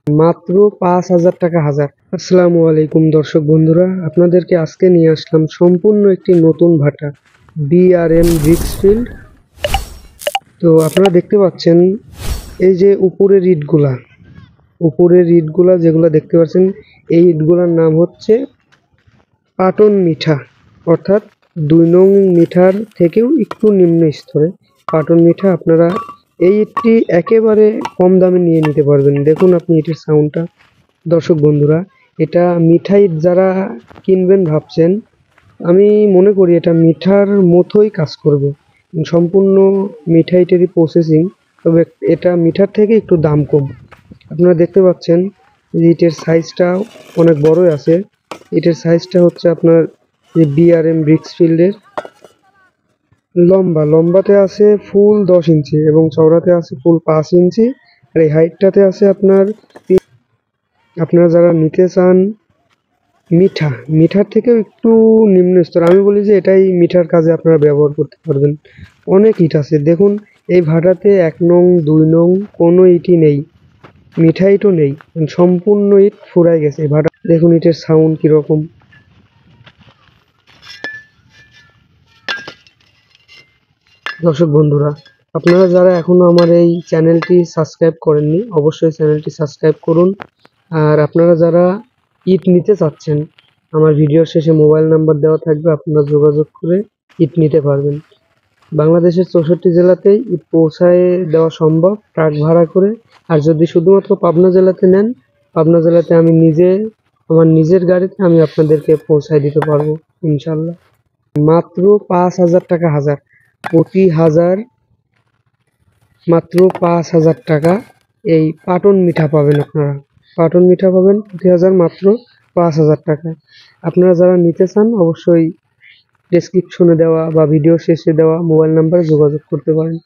মাত্র ৫,০০০ টাকা হাজার। আসসালামু আলাইকুম দর্শক বন্ধুরা, আপনাদেরকে আজকে নিয়ে আসলাম সম্পূর্ণ একটি নতুন ভাটা BRM ব্রিক্সফিল্ড। তো আপনারা দেখতে পাচ্ছেন এই যে উপরের ইটগুলা যেগুলো দেখতে পাচ্ছেন, এই ইটগুলার নাম হচ্ছে পাটন মিঠা, অর্থাৎ ২ নং মিঠার থেকেও একটু নিম্ন স্তরে পাটন মিঠা। আপনারা এই ইটটি একেবারে কম দামে নিয়ে নিতে পারবেন। দেখুন আপনি ইটের সাউন্ডটা। দর্শক বন্ধুরা, এটা মিঠা ইট যারা কিনবেন ভাবছেন, আমি মনে করি এটা মিঠার মতোই কাজ করবে, সম্পূর্ণ মিঠা ইটেরই প্রসেসিং, তবে এটা মিঠার থেকে একটু দাম কম। আপনারা দেখতে পাচ্ছেন যে ইটের সাইজটা অনেক বড়ই আছে। ইটের সাইজটা হচ্ছে আপনার যে BRM ব্রিক্সফিল্ডের লম্বাতে আছে ফুল 10 ইঞ্চি এবং চওড়াতে আছে ফুল 5 ইঞ্চি, আর এই হাইটটাতে আছে আপনারা যারা নিতে চান মিঠার থেকেও একটু নিম্ন স্তর, আমি বলি যে এটাই মিঠার কাজে আপনারা ব্যবহার করতে পারবেন। অনেক ইট আছে, দেখুন এই ভাটাতে 1 নং 2 নং কোনো ইটই নেই, মিঠা ইটও নেই, সম্পূর্ণ ইট ফুরাই গেছে এই ভাটা। দেখুন ইটের সাউন্ড কিরকম। দর্শক বন্ধুরা, আপনারা যারা এখনো আমার এই চ্যানেলটি সাবস্ক্রাইব করেননি, অবশ্যই চ্যানেলটি সাবস্ক্রাইব করুন। আর আপনারা যারা ইট নিতে চাচ্ছেন, আমার ভিডিওর শেষে মোবাইল নাম্বার দেওয়া থাকবে, আপনারা যোগাযোগ করে ইট নিতে পারবেন। বাংলাদেশের 64 জেলাতেই ইট পৌঁছায় দেওয়া সম্ভব ট্রাক ভাড়া করে। আর যদি শুধুমাত্র পাবনা জেলাতে নেন, পাবনা জেলাতে আমি আমার নিজের গাড়িতে আমি আপনাদেরকে পৌঁছায় দিতে পারবো ইনশাল্লাহ। মাত্র ৫,০০০ টাকা হাজার, প্রতি হাজার মাত্র ৫,০০০ টাকা এই পাটন মিঠা পাবেন। আপনারা পাটন মিঠা পাবেন প্রতি হাজার মাত্র ৫,০০০ টাকা। আপনারা যারা নিতে চান অবশ্যই ডেসক্রিপশনে দেওয়া বা ভিডিও শেষে দেওয়া মোবাইল নাম্বারে যোগাযোগ করতে পারেন।